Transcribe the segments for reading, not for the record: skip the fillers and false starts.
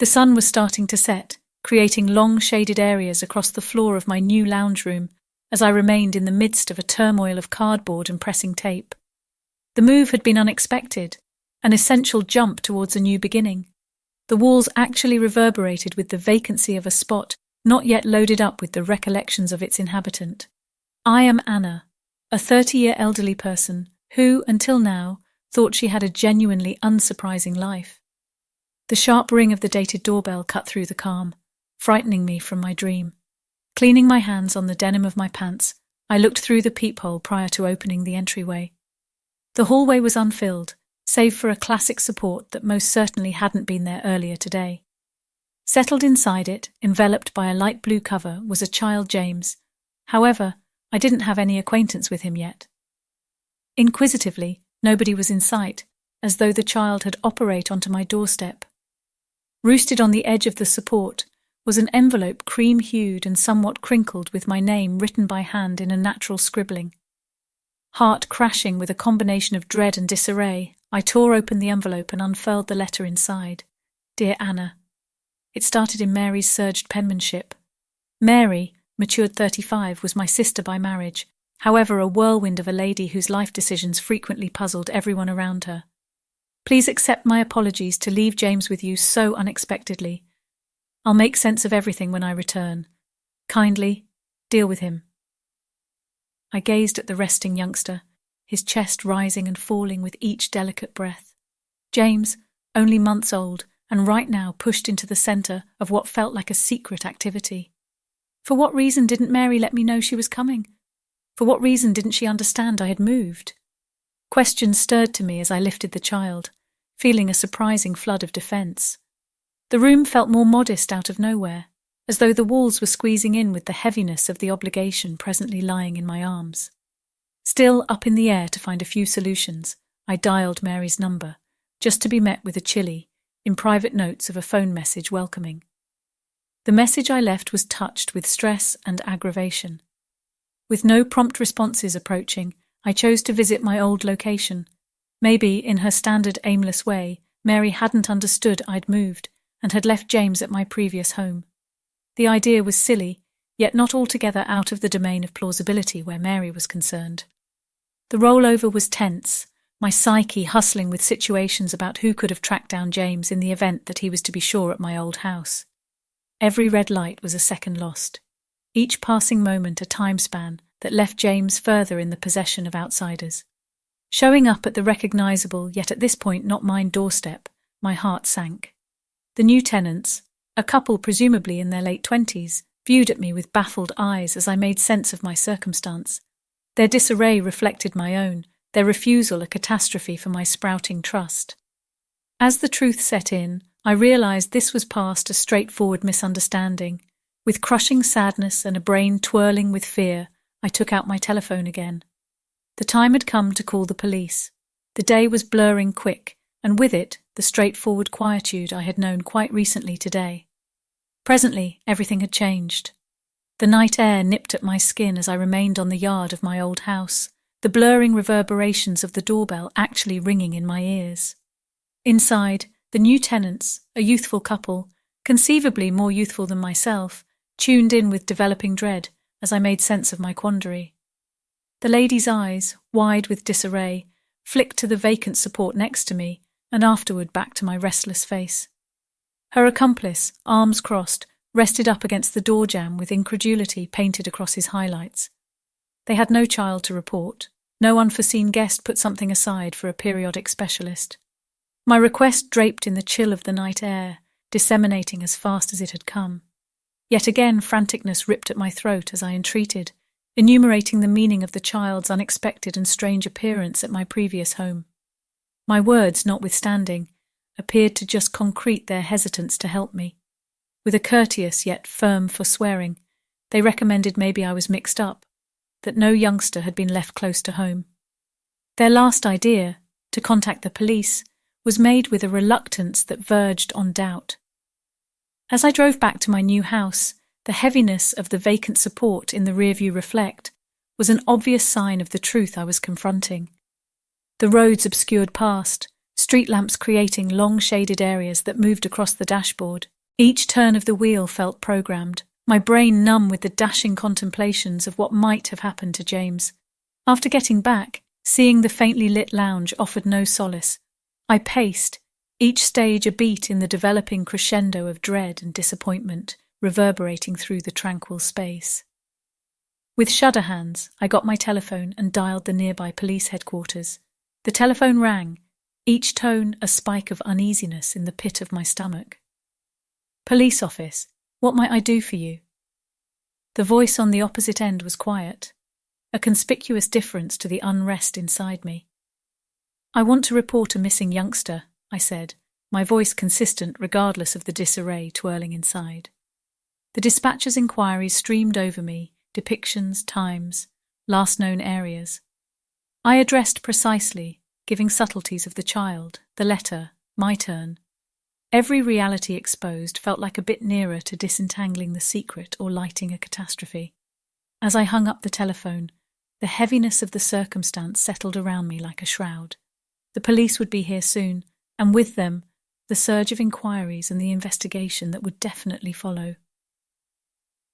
The sun was starting to set, creating long shaded areas across the floor of my new lounge room as I remained in the midst of a turmoil of cardboard and pressing tape. The move had been unexpected, an essential jump towards a new beginning. The walls actually reverberated with the vacancy of a spot not yet loaded up with the recollections of its inhabitant. I am Anna, a 30-year elderly person who, until now, thought she had a genuinely unsurprising life. The sharp ring of the dated doorbell cut through the calm, frightening me from my dream. Cleaning my hands on the denim of my pants, I looked through the peephole prior to opening the entryway. The hallway was unfilled, save for a classic support that most certainly hadn't been there earlier today. Settled inside it, enveloped by a light blue cover, was a child James. However, I didn't have any acquaintance with him yet. Inquisitively, nobody was in sight, as though the child had operate onto my doorstep. Roosted on the edge of the support was an envelope cream-hued and somewhat crinkled with my name written by hand in a natural scribbling. Heart crashing with a combination of dread and disarray, I tore open the envelope and unfurled the letter inside. Dear Anna. It started in Mary's surged penmanship. Mary, matured 35, was my sister by marriage, however a whirlwind of a lady whose life decisions frequently puzzled everyone around her. Please accept my apologies to leave James with you so unexpectedly. I'll make sense of everything when I return. Kindly, deal with him. I gazed at the resting youngster, his chest rising and falling with each delicate breath. James, only months old, and right now pushed into the centre of what felt like a secret activity. For what reason didn't Mary let me know she was coming? For what reason didn't she understand I had moved? Questions stirred to me as I lifted the child, feeling a surprising flood of defence. The room felt more modest out of nowhere, as though the walls were squeezing in with the heaviness of the obligation presently lying in my arms. Still up in the air to find a few solutions, I dialed Mary's number, just to be met with a chilly, in private notes of a phone message welcoming. The message I left was touched with stress and aggravation. With no prompt responses approaching, I chose to visit my old location. Maybe, in her standard aimless way, Mary hadn't understood I'd moved and had left James at my previous home. The idea was silly, yet not altogether out of the domain of plausibility where Mary was concerned. The rollover was tense, my psyche hustling with situations about who could have tracked down James in the event that he was to be sure at my old house. Every red light was a second lost, each passing moment a time span that left James further in the possession of outsiders. Showing up at the recognisable, yet at this point not mine doorstep, my heart sank. The new tenants, a couple presumably in their late 20s, viewed at me with baffled eyes as I made sense of my circumstance. Their disarray reflected my own, their refusal a catastrophe for my sprouting trust. As the truth set in, I realised this was past a straightforward misunderstanding. With crushing sadness and a brain twirling with fear, I took out my telephone again. The time had come to call the police. The day was blurring quick, and with it, the straightforward quietude I had known quite recently today. Presently, everything had changed. The night air nipped at my skin as I remained on the yard of my old house, the blurring reverberations of the doorbell actually ringing in my ears. Inside, the new tenants, a youthful couple, conceivably more youthful than myself, tuned in with developing dread as I made sense of my quandary. The lady's eyes, wide with disarray, flicked to the vacant support next to me and afterward back to my restless face. Her accomplice, arms crossed, rested up against the door jamb with incredulity painted across his highlights. They had no child to report. No unforeseen guest put something aside for a periodic specialist. My request draped in the chill of the night air, disseminating as fast as it had come. Yet again franticness ripped at my throat as I entreated, enumerating the meaning of the child's unexpected and strange appearance at my previous home. My words, notwithstanding, appeared to just concrete their hesitance to help me. With a courteous yet firm forswearing, they recommended maybe I was mixed up, that no youngster had been left close to home. Their last idea, to contact the police, was made with a reluctance that verged on doubt. As I drove back to my new house, the heaviness of the vacant support in the rearview reflect was an obvious sign of the truth I was confronting. The roads obscured past, street lamps creating long shaded areas that moved across the dashboard. Each turn of the wheel felt programmed, my brain numb with the dashing contemplations of what might have happened to James. After getting back, seeing the faintly lit lounge offered no solace. I paced, each stage a beat in the developing crescendo of dread and disappointment reverberating through the tranquil space. With shudder hands, I got my telephone and dialed the nearby police headquarters. The telephone rang, each tone a spike of uneasiness in the pit of my stomach. "Police office, what might I do for you?" The voice on the opposite end was quiet, a conspicuous difference to the unrest inside me. "I want to report a missing youngster," I said, my voice consistent regardless of the disarray twirling inside. The dispatcher's inquiries streamed over me, depictions, times, last known areas. I addressed precisely, giving subtleties of the child, the letter, my turn. Every reality exposed felt like a bit nearer to disentangling the secret or lighting a catastrophe. As I hung up the telephone, the heaviness of the circumstance settled around me like a shroud. The police would be here soon, and with them, the surge of inquiries and the investigation that would definitely follow.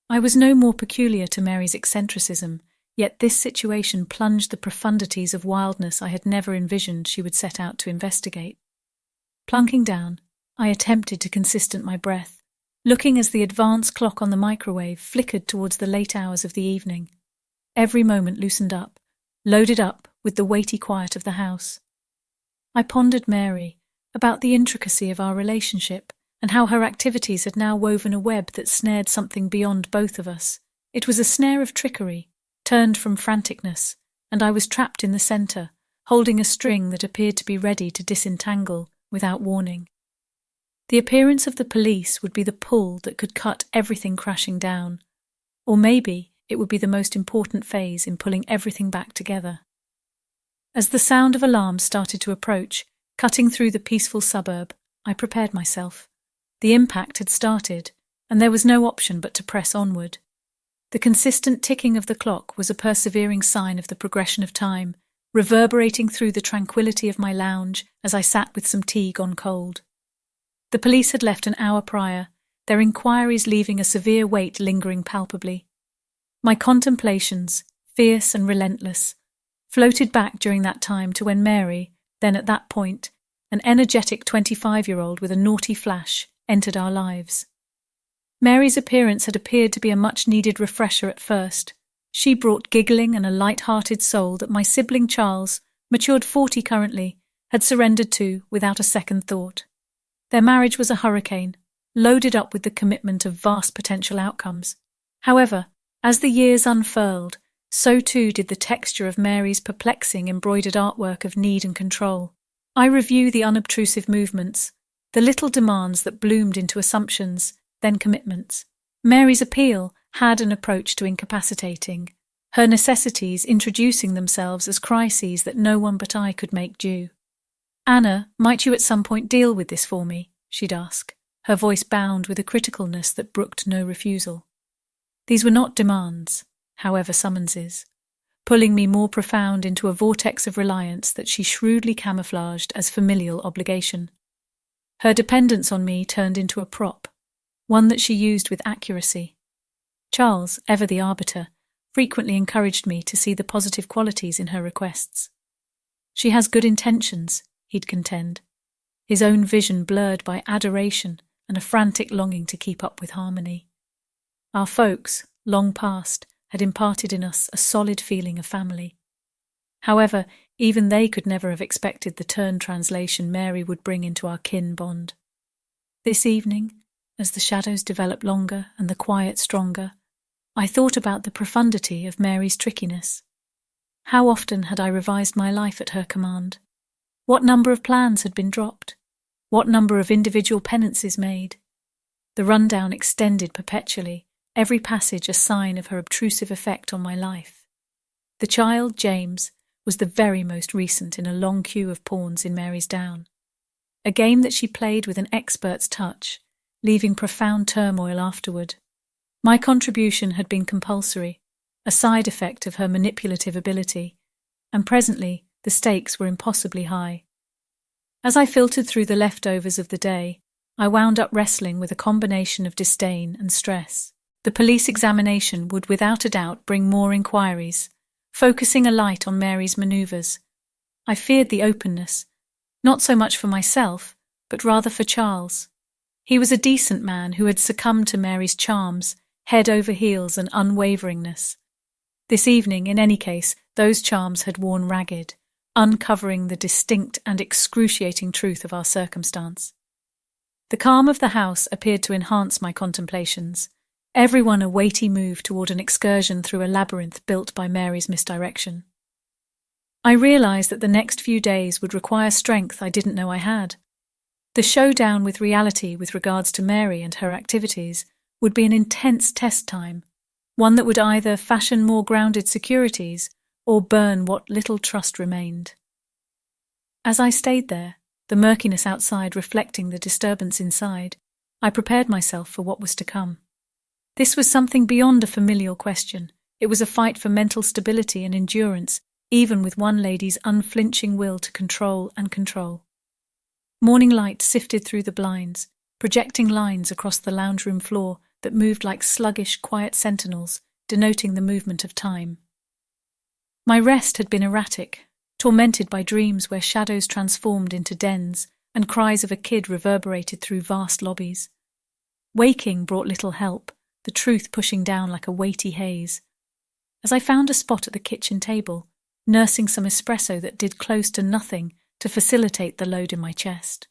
I was no more peculiar to Mary's eccentricism, yet this situation plunged the profundities of wildness I had never envisioned she would set out to investigate. Plunking down, I attempted to consistent my breath, looking as the advance clock on the microwave flickered towards the late hours of the evening. Every moment loosened up, loaded up with the weighty quiet of the house. I pondered Mary, about the intricacy of our relationship, and how her activities had now woven a web that snared something beyond both of us. It was a snare of trickery, turned from franticness, and I was trapped in the centre, holding a string that appeared to be ready to disentangle without warning. The appearance of the police would be the pull that could cut everything crashing down, or maybe it would be the most important phase in pulling everything back together. As the sound of alarms started to approach, cutting through the peaceful suburb, I prepared myself. The impact had started, and there was no option but to press onward. The consistent ticking of the clock was a persevering sign of the progression of time, reverberating through the tranquility of my lounge as I sat with some tea gone cold. The police had left an hour prior, their inquiries leaving a severe weight lingering palpably. My contemplations, fierce and relentless, floated back during that time to when Mary, then at that point, an energetic 25-year-old with a naughty flash, entered our lives. Mary's appearance had appeared to be a much-needed refresher at first. She brought giggling and a light-hearted soul that my sibling Charles, matured 40 currently, had surrendered to without a second thought. Their marriage was a hurricane, loaded up with the commitment of vast potential outcomes. However, as the years unfurled, so too did the texture of Mary's perplexing embroidered artwork of need and control. I review the unobtrusive movements, the little demands that bloomed into assumptions, then commitments. Mary's appeal had an approach to incapacitating, her necessities introducing themselves as crises that no one but I could make due. "Anna, might you at some point deal with this for me?" she'd ask, her voice bound with a criticalness that brooked no refusal. These were not demands, however summonses, pulling me more profound into a vortex of reliance that she shrewdly camouflaged as familial obligation. Her dependence on me turned into a prop, one that she used with accuracy. Charles, ever the arbiter, frequently encouraged me to see the positive qualities in her requests. "She has good intentions," he'd contend, his own vision blurred by adoration and a frantic longing to keep up with harmony. Our folks, long past, had imparted in us a solid feeling of family. However, even they could never have expected the turn translation Mary would bring into our kin bond. This evening, as the shadows developed longer and the quiet stronger, I thought about the profundity of Mary's trickiness. How often had I revised my life at her command? What number of plans had been dropped? What number of individual penances made? The rundown extended perpetually, every passage a sign of her obtrusive effect on my life. The child, James, was the very most recent in a long queue of pawns in Mary's down. A game that she played with an expert's touch, leaving profound turmoil afterward. My contribution had been compulsory, a side effect of her manipulative ability, and presently the stakes were impossibly high. As I filtered through the leftovers of the day, I wound up wrestling with a combination of disdain and stress. The police examination would without a doubt bring more inquiries, focusing a light on Mary's manoeuvres. I feared the openness, not so much for myself, but rather for Charles. He was a decent man who had succumbed to Mary's charms, head over heels and unwaveringness. This evening, in any case, those charms had worn ragged, uncovering the distinct and excruciating truth of our circumstance. The calm of the house appeared to enhance my contemplations, everyone a weighty move toward an excursion through a labyrinth built by Mary's misdirection. I realized that the next few days would require strength I didn't know I had. The showdown with reality with regards to Mary and her activities would be an intense test time, one that would either fashion more grounded securities or burn what little trust remained. As I stayed there, the murkiness outside reflecting the disturbance inside, I prepared myself for what was to come. This was something beyond a familial question. It was a fight for mental stability and endurance, even with one lady's unflinching will to control and control. Morning light sifted through the blinds, projecting lines across the lounge room floor that moved like sluggish, quiet sentinels, denoting the movement of time. My rest had been erratic, tormented by dreams where shadows transformed into dens and cries of a kid reverberated through vast lobbies. Waking brought little help, the truth pushing down like a weighty haze. As I found a spot at the kitchen table, nursing some espresso that did close to nothing to facilitate the load in my chest.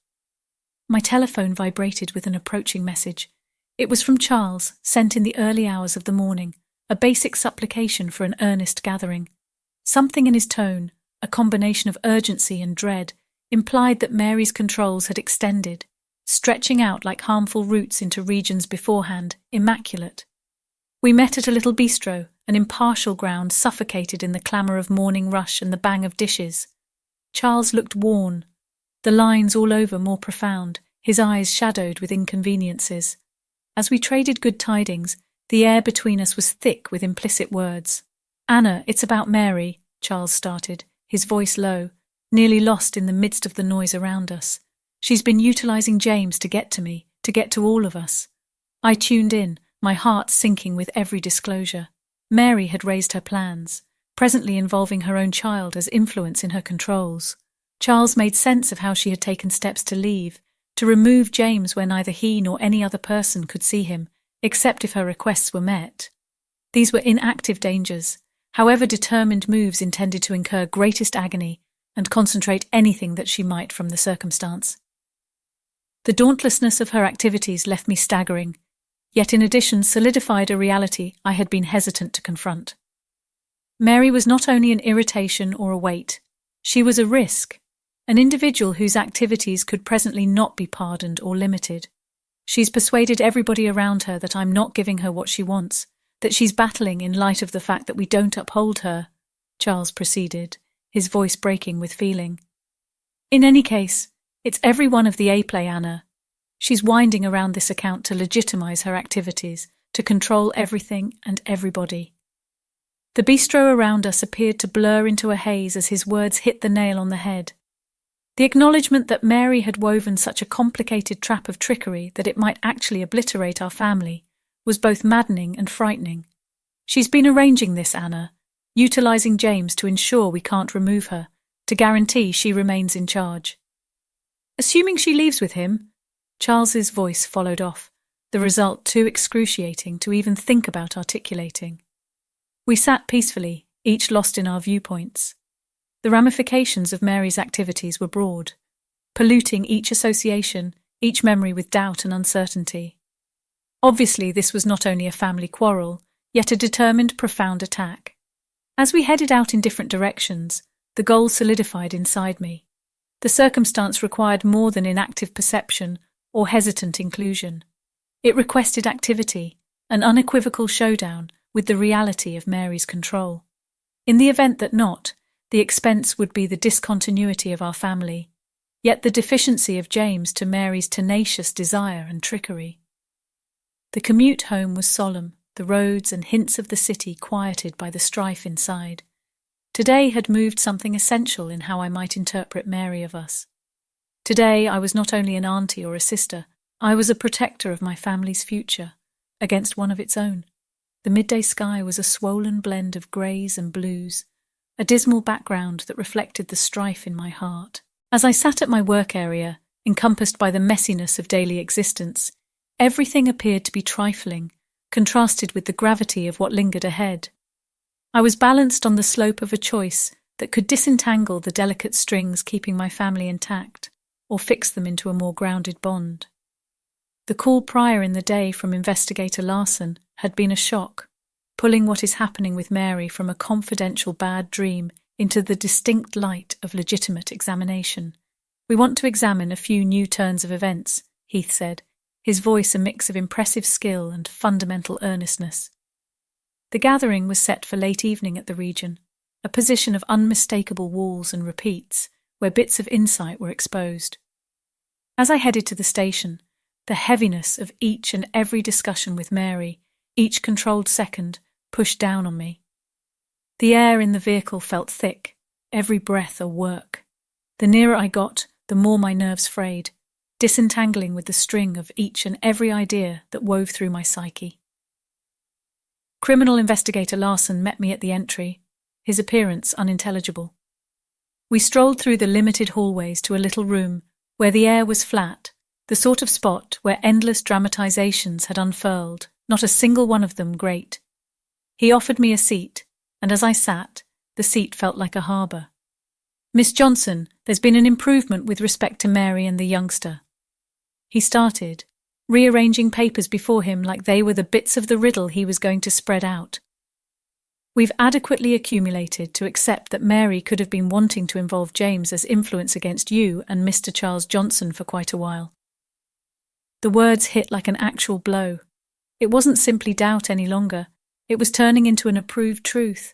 My telephone vibrated with an approaching message. It was from Charles, sent in the early hours of the morning, a basic supplication for an earnest gathering. Something in his tone, a combination of urgency and dread, implied that Mary's controls had extended, stretching out like harmful roots into regions beforehand immaculate. We met at a little bistro, an impartial ground suffocated in the clamour of morning rush and the bang of dishes. Charles looked worn, the lines all over more profound, his eyes shadowed with inconveniences. As we traded good tidings, the air between us was thick with implicit words. "Anna, it's about Mary," Charles started, his voice low, nearly lost in the midst of the noise around us. "She's been utilising James to get to me, to get to all of us." I tuned in, my heart sinking with every disclosure. Mary had raised her plans, presently involving her own child as influence in her controls. Charles made sense of how she had taken steps to leave, to remove James where neither he nor any other person could see him, except if her requests were met. These were inactive dangers, however determined moves intended to incur greatest agony and concentrate anything that she might from the circumstance. The dauntlessness of her activities left me staggering, yet in addition solidified a reality I had been hesitant to confront. Mary was not only an irritation or a weight, she was a risk, an individual whose activities could presently not be pardoned or limited. She's persuaded everybody around her that I'm not giving her what she wants, that she's battling in light of the fact that we don't uphold her, Charles proceeded, his voice breaking with feeling. "In any case, it's every one of the A-play, Anna. She's winding around this account to legitimize her activities, to control everything and everybody." The bistro around us appeared to blur into a haze as his words hit the nail on the head. The acknowledgement that Mary had woven such a complicated trap of trickery that it might actually obliterate our family was both maddening and frightening. "She's been arranging this, Anna, utilising James to ensure we can't remove her, to guarantee she remains in charge." "Assuming she leaves with him?" Charles's voice followed off, the result too excruciating to even think about articulating. We sat peacefully, each lost in our viewpoints. The ramifications of Mary's activities were broad, polluting each association, each memory with doubt and uncertainty. Obviously, this was not only a family quarrel, yet a determined, profound attack. As we headed out in different directions, the goal solidified inside me. The circumstance required more than inactive perception or hesitant inclusion. It requested activity, an unequivocal showdown with the reality of Mary's control. In the event that not, the expense would be the discontinuity of our family, yet the deficiency of James to Mary's tenacious desire and trickery. The commute home was solemn, the roads and hints of the city quieted by the strife inside. Today had moved something essential in how I might interpret Mary of us. Today I was not only an auntie or a sister, I was a protector of my family's future, against one of its own. The midday sky was a swollen blend of greys and blues, a dismal background that reflected the strife in my heart. As I sat at my work area, encompassed by the messiness of daily existence, everything appeared to be trifling, contrasted with the gravity of what lingered ahead. I was balanced on the slope of a choice that could disentangle the delicate strings keeping my family intact, or fix them into a more grounded bond. The call prior in the day from Investigator Larson had been a shock, pulling what is happening with Mary from a confidential bad dream into the distinct light of legitimate examination. "We want to examine a few new turns of events," Heath said, his voice a mix of impressive skill and fundamental earnestness. The gathering was set for late evening at the region, a position of unmistakable walls and repeats, where bits of insight were exposed. As I headed to the station, the heaviness of each and every discussion with Mary, each controlled second, pushed down on me. The air in the vehicle felt thick, every breath a work. The nearer I got, the more my nerves frayed, disentangling with the string of each and every idea that wove through my psyche. Criminal Investigator Larson met me at the entry, his appearance unintelligible. We strolled through the limited hallways to a little room where the air was flat, the sort of spot where endless dramatizations had unfurled, not a single one of them great. He offered me a seat, and as I sat, the seat felt like a harbour. "Miss Johnson, there's been an improvement with respect to Mary and the youngster." He started, rearranging papers before him like they were the bits of the riddle he was going to spread out. "We've adequately accumulated to accept that Mary could have been wanting to involve James as influence against you and Mr. Charles Johnson for quite a while." The words hit like an actual blow. It wasn't simply doubt any longer. It was turning into an approved truth.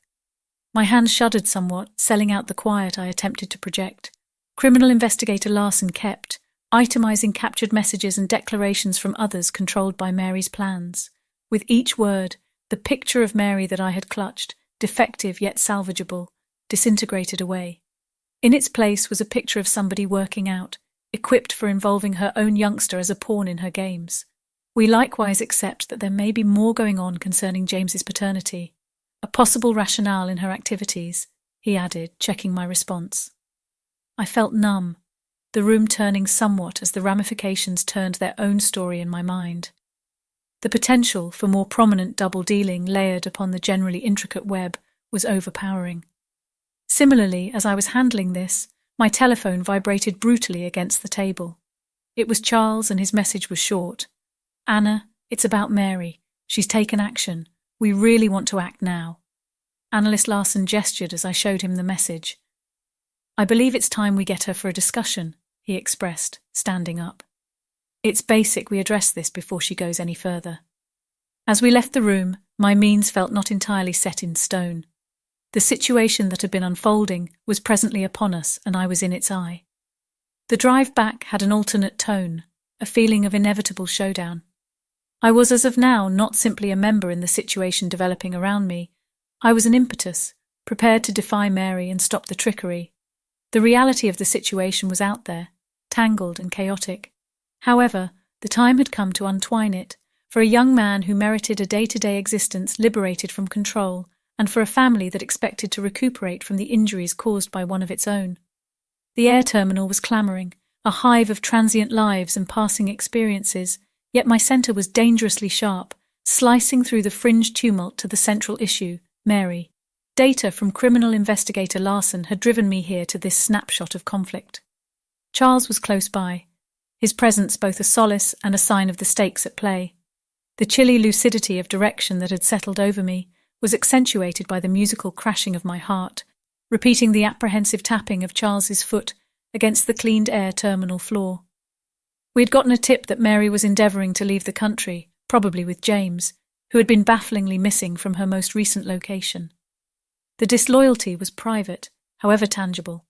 My hand shuddered somewhat, selling out the quiet I attempted to project. Criminal Investigator Larson kept, itemizing captured messages and declarations from others controlled by Mary's plans. With each word, the picture of Mary that I had clutched, defective yet salvageable, disintegrated away. In its place was a picture of somebody working out, equipped for involving her own youngster as a pawn in her games. "We likewise accept that there may be more going on concerning James's paternity, a possible rationale in her activities," he added, checking my response. I felt numb, the room turning somewhat as the ramifications turned their own story in my mind. The potential for more prominent double-dealing layered upon the generally intricate web was overpowering. Similarly, as I was handling this, my telephone vibrated brutally against the table. It was Charles, and his message was short. "Anna, it's about Mary. She's taken action. We really want to act now." Analyst Larson gestured as I showed him the message. "I believe it's time we get her for a discussion," he expressed, standing up. "It's basic we address this before she goes any further." As we left the room, my means felt not entirely set in stone. The situation that had been unfolding was presently upon us, and I was in its eye. The drive back had an alternate tone, a feeling of inevitable showdown. I was as of now not simply a member in the situation developing around me. I was an impetus, prepared to defy Mary and stop the trickery. The reality of the situation was out there, tangled and chaotic. However, the time had come to untwine it, for a young man who merited a day-to-day existence liberated from control, and for a family that expected to recuperate from the injuries caused by one of its own. The air terminal was clamouring, a hive of transient lives and passing experiences, yet my centre was dangerously sharp, slicing through the fringe tumult to the central issue, Mary. Data from Criminal Investigator Larson had driven me here to this snapshot of conflict. Charles was close by, his presence both a solace and a sign of the stakes at play. The chilly lucidity of direction that had settled over me was accentuated by the musical crashing of my heart, repeating the apprehensive tapping of Charles's foot against the cleaned air terminal floor. We had gotten a tip that Mary was endeavouring to leave the country, probably with James, who had been bafflingly missing from her most recent location. The disloyalty was private, however tangible.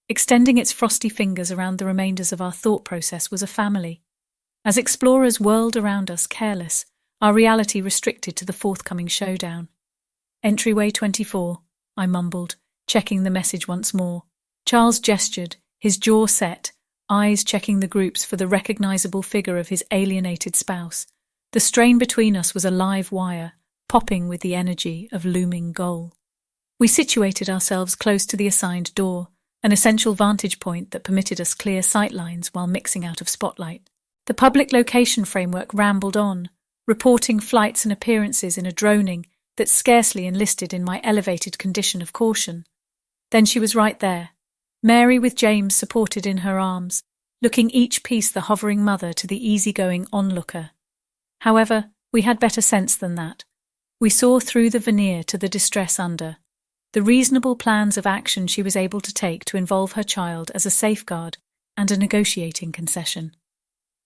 Extending its frosty fingers around the remainders of our thought process was a family. As explorers whirled around us careless, our reality restricted to the forthcoming showdown. "Entryway 24, I mumbled, checking the message once more. Charles gestured, his jaw set, eyes checking the groups for the recognizable figure of his alienated spouse. The strain between us was a live wire, popping with the energy of looming goal. We situated ourselves close to the assigned door, an essential vantage point that permitted us clear sightlines while mixing out of spotlight. The public location framework rambled on, reporting flights and appearances in a droning that scarcely enlisted in my elevated condition of caution. Then she was right there, Mary with James supported in her arms, looking each piece the hovering mother to the easygoing onlooker. However, we had better sense than that. We saw through the veneer to the distress under, the reasonable plans of action she was able to take to involve her child as a safeguard and a negotiating concession.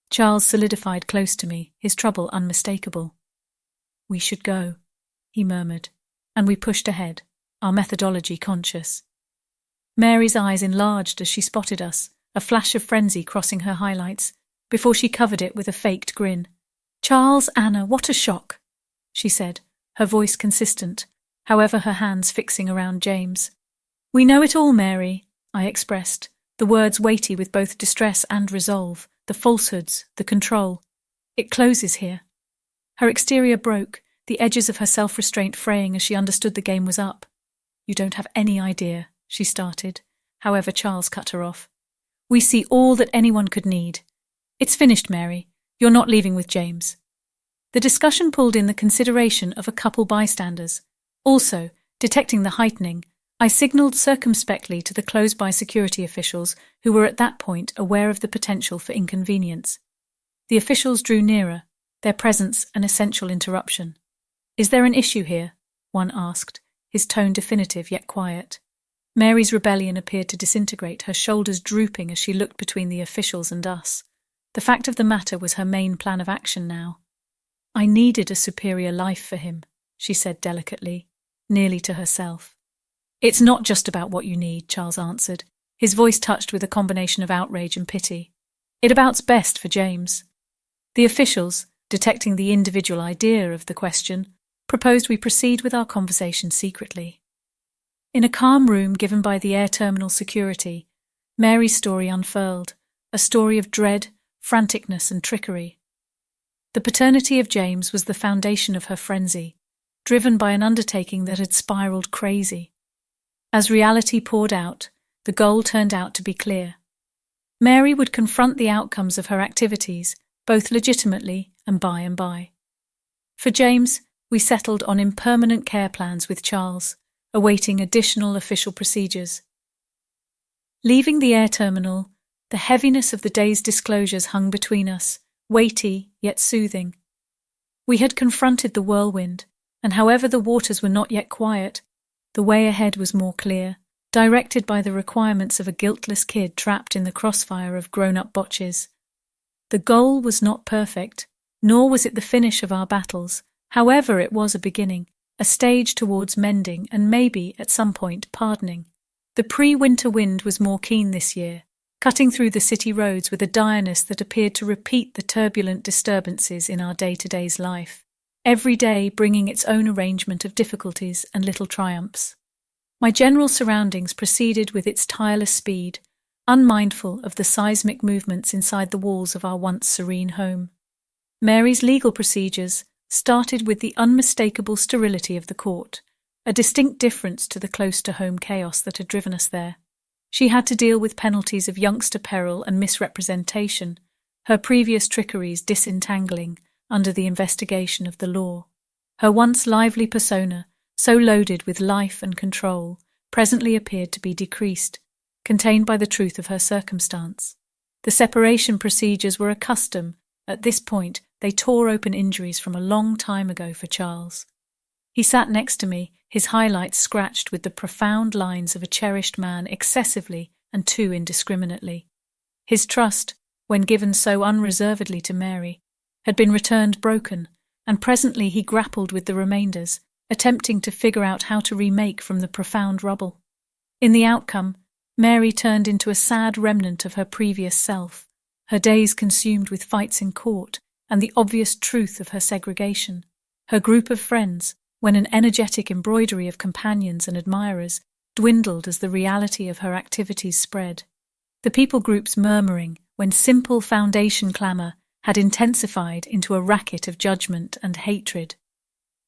Charles solidified close to me, his trouble unmistakable. "We should go," he murmured, and we pushed ahead, our methodology conscious. Mary's eyes enlarged as she spotted us, a flash of frenzy crossing her highlights, before she covered it with a faked grin. "Charles, Anna, what a shock," she said, her voice consistent, however her hands fixing around James. "We know it all, Mary," I expressed, the words weighty with both distress and resolve, the falsehoods, the control. "It closes here." Her exterior broke, the edges of her self-restraint fraying as she understood the game was up. "You don't have any idea," she started. However, Charles cut her off. "We see all that anyone could need. It's finished, Mary. You're not leaving with James." The discussion pulled in the consideration of a couple bystanders. Also, detecting the heightening, I signalled circumspectly to the close-by security officials who were at that point aware of the potential for inconvenience. The officials drew nearer, their presence an essential interruption. "Is there an issue here?" one asked, his tone definitive yet quiet. Mary's rebellion appeared to disintegrate, her shoulders drooping as she looked between the officials and us. The fact of the matter was her main plan of action now. "I needed a superior life for him," she said delicately, nearly to herself. "It's not just about what you need," Charles answered, his voice touched with a combination of outrage and pity. "It about's best for James." The officials, detecting the individual idea of the question, proposed we proceed with our conversation secretly. In a calm room given by the air terminal security, Mary's story unfurled, a story of dread, franticness and trickery. The paternity of James was the foundation of her frenzy, driven by an undertaking that had spiraled crazy. As reality poured out, the goal turned out to be clear. Mary would confront the outcomes of her activities, both legitimately and by and by. For James, we settled on impermanent care plans with Charles, awaiting additional official procedures. Leaving the air terminal, the heaviness of the day's disclosures hung between us, weighty yet soothing. We had confronted the whirlwind, and however the waters were not yet quiet, the way ahead was more clear, directed by the requirements of a guiltless kid trapped in the crossfire of grown-up botches. The goal was not perfect, nor was it the finish of our battles. However, it was a beginning, a stage towards mending and maybe, at some point, pardoning. The pre-winter wind was more keen this year, cutting through the city roads with a direness that appeared to repeat the turbulent disturbances in our day-to-day's life, every day bringing its own arrangement of difficulties and little triumphs. My general surroundings proceeded with its tireless speed, unmindful of the seismic movements inside the walls of our once serene home. Mary's legal procedures started with the unmistakable sterility of the court, a distinct difference to the close-to-home chaos that had driven us there. She had to deal with penalties of youngster peril and misrepresentation, her previous trickeries disentangling under the investigation of the law. Her once lively persona, so loaded with life and control, presently appeared to be decreased, contained by the truth of her circumstance. The separation procedures were a custom. At this point, they tore open injuries from a long time ago for Charles. He sat next to me, his highlights scratched with the profound lines of a cherished man excessively and too indiscriminately. His trust, when given so unreservedly to Mary, had been returned broken, and presently he grappled with the remainders, attempting to figure out how to remake from the profound rubble. In the outcome, Mary turned into a sad remnant of her previous self, her days consumed with fights in court and the obvious truth of her segregation. Her group of friends, when an energetic embroidery of companions and admirers, dwindled as the reality of her activities spread. the people groups murmuring when simple foundation clamour had intensified into a racket of judgment and hatred.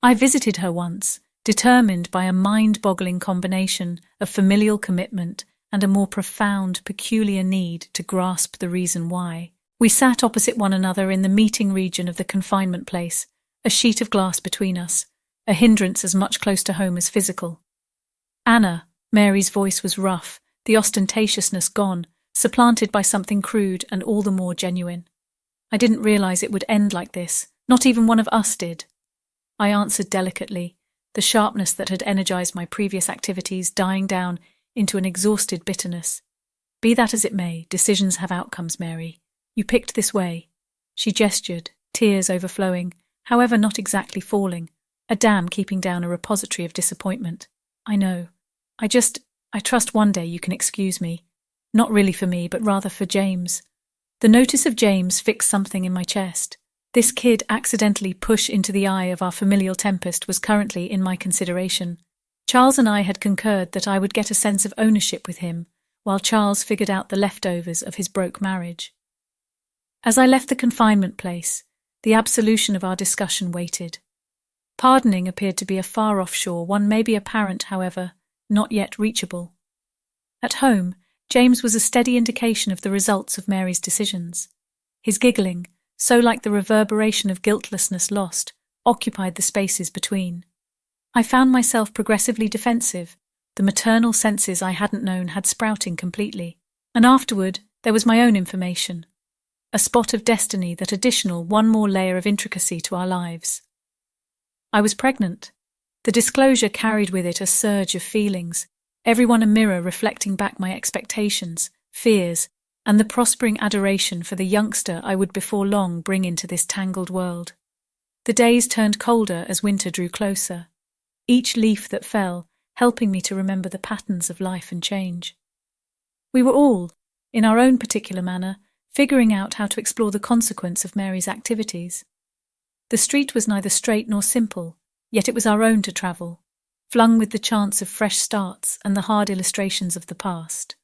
I visited her once, determined by a mind-boggling combination of familial commitment and a more profound, peculiar need to grasp the reason why. We sat opposite one another in the meeting region of the confinement place, a sheet of glass between us, a hindrance as much close to home as physical. Anna, Mary's voice was rough, the ostentatiousness gone, supplanted by something crude and all the more genuine. I didn't realise it would end like this, not even one of us did. I answered delicately, the sharpness that had energised my previous activities dying down into an exhausted bitterness. Be that as it may, decisions have outcomes, Mary. You picked this way. She gestured, tears overflowing, however not exactly falling, a dam keeping down a repository of disappointment. I know. I trust one day you can excuse me. Not really for me, but rather for James. The notice of James fixed something in my chest. This kid accidentally pushed into the eye of our familial tempest was currently in my consideration. Charles and I had concurred that I would get a sense of ownership with him, while Charles figured out the leftovers of his broke marriage. As I left the confinement place, the absolution of our discussion waited. Pardoning appeared to be a far-off shore, one maybe apparent, however, not yet reachable. At home, James was a steady indication of the results of Mary's decisions. His giggling, so like the reverberation of guiltlessness lost, occupied the spaces between. I found myself progressively defensive, the maternal senses I hadn't known had sprouting completely, and afterward there was my own information, a spot of destiny that additional one more layer of intricacy to our lives. I was pregnant. The disclosure carried with it a surge of feelings, everyone a mirror reflecting back my expectations, fears, and the prospering adoration for the youngster I would before long bring into this tangled world. The days turned colder as winter drew closer, each leaf that fell helping me to remember the patterns of life and change. We were all, in our own particular manner, figuring out how to explore the consequence of Mary's activities. The street was neither straight nor simple, yet it was our own to travel, flung with the chance of fresh starts and the hard illustrations of the past.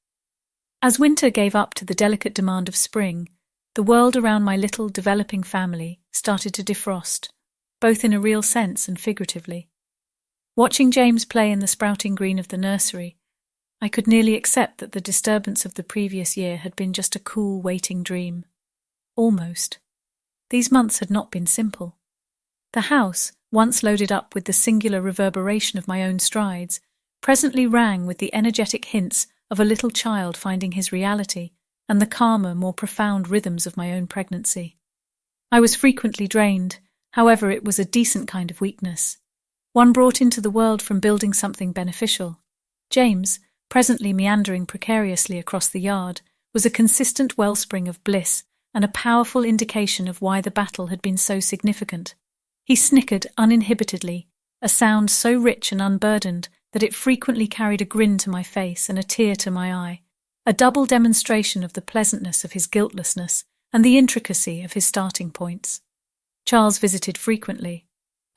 As winter gave up to the delicate demand of spring, the world around my little developing family started to defrost, both in a real sense and figuratively. Watching James play in the sprouting green of the nursery, I could nearly accept that the disturbance of the previous year had been just a cool, waiting dream. Almost. These months had not been simple. The house, once loaded up with the singular reverberation of my own strides, presently rang with the energetic hints of a little child finding his reality and the calmer, more profound rhythms of my own pregnancy. I was frequently drained, however it was a decent kind of weakness, one brought into the world from building something beneficial. James, presently meandering precariously across the yard, was a consistent wellspring of bliss and a powerful indication of why the battle had been so significant. He snickered uninhibitedly, a sound so rich and unburdened that it frequently carried a grin to my face and a tear to my eye, a double demonstration of the pleasantness of his guiltlessness and the intricacy of his starting points. Charles visited frequently.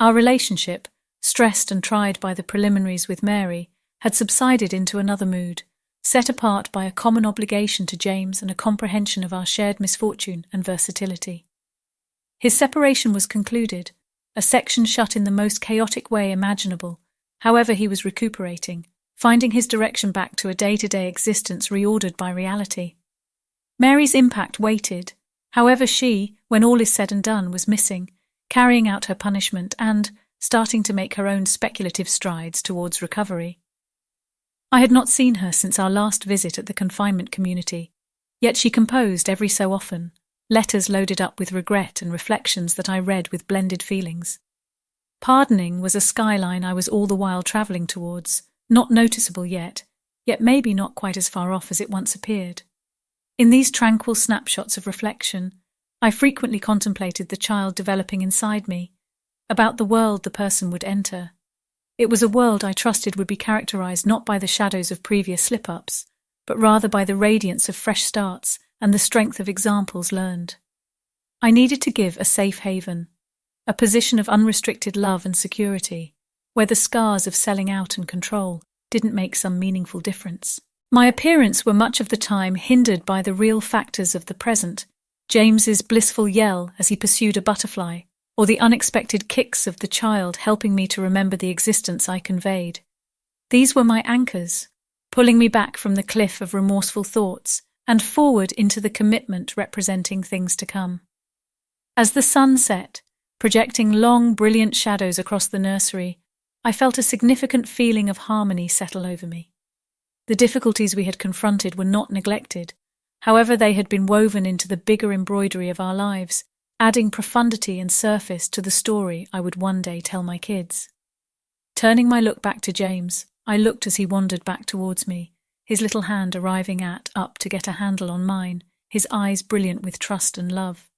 Our relationship, stressed and tried by the preliminaries with Mary, had subsided into another mood, set apart by a common obligation to James and a comprehension of our shared misfortune and versatility. His separation was concluded, a section shut in the most chaotic way imaginable. However, he was recuperating, finding his direction back to a day-to-day existence reordered by reality. Mary's impact waited. However, she, when all is said and done, was missing, carrying out her punishment and starting to make her own speculative strides towards recovery. I had not seen her since our last visit at the confinement community, yet she composed every so often, letters loaded up with regret and reflections that I read with blended feelings. Pardoning was a skyline I was all the while travelling towards, not noticeable yet maybe not quite as far off as it once appeared. In these tranquil snapshots of reflection, I frequently contemplated the child developing inside me, about the world the person would enter. It was a world I trusted would be characterised not by the shadows of previous slip-ups, but rather by the radiance of fresh starts and the strength of examples learned. I needed to give a safe haven, a position of unrestricted love and security, where the scars of selling out and control didn't make some meaningful difference. My appearance were much of the time hindered by the real factors of the present, James's blissful yell as he pursued a butterfly, or the unexpected kicks of the child helping me to remember the existence I conveyed. These were my anchors, pulling me back from the cliff of remorseful thoughts and forward into the commitment representing things to come. As the sun set, projecting long, brilliant shadows across the nursery, I felt a significant feeling of harmony settle over me. The difficulties we had confronted were not neglected. However, they had been woven into the bigger embroidery of our lives, adding profundity and surface to the story I would one day tell my kids. Turning my look back to James, I looked as he wandered back towards me, his little hand arriving up to get a handle on mine, his eyes brilliant with trust and love.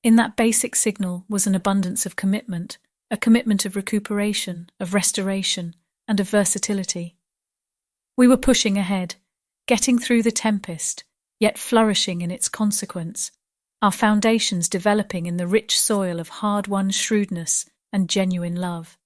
In that basic signal was an abundance of commitment, a commitment of recuperation, of restoration, and of versatility. We were pushing ahead, getting through the tempest, yet flourishing in its consequence, our foundations developing in the rich soil of hard-won shrewdness and genuine love.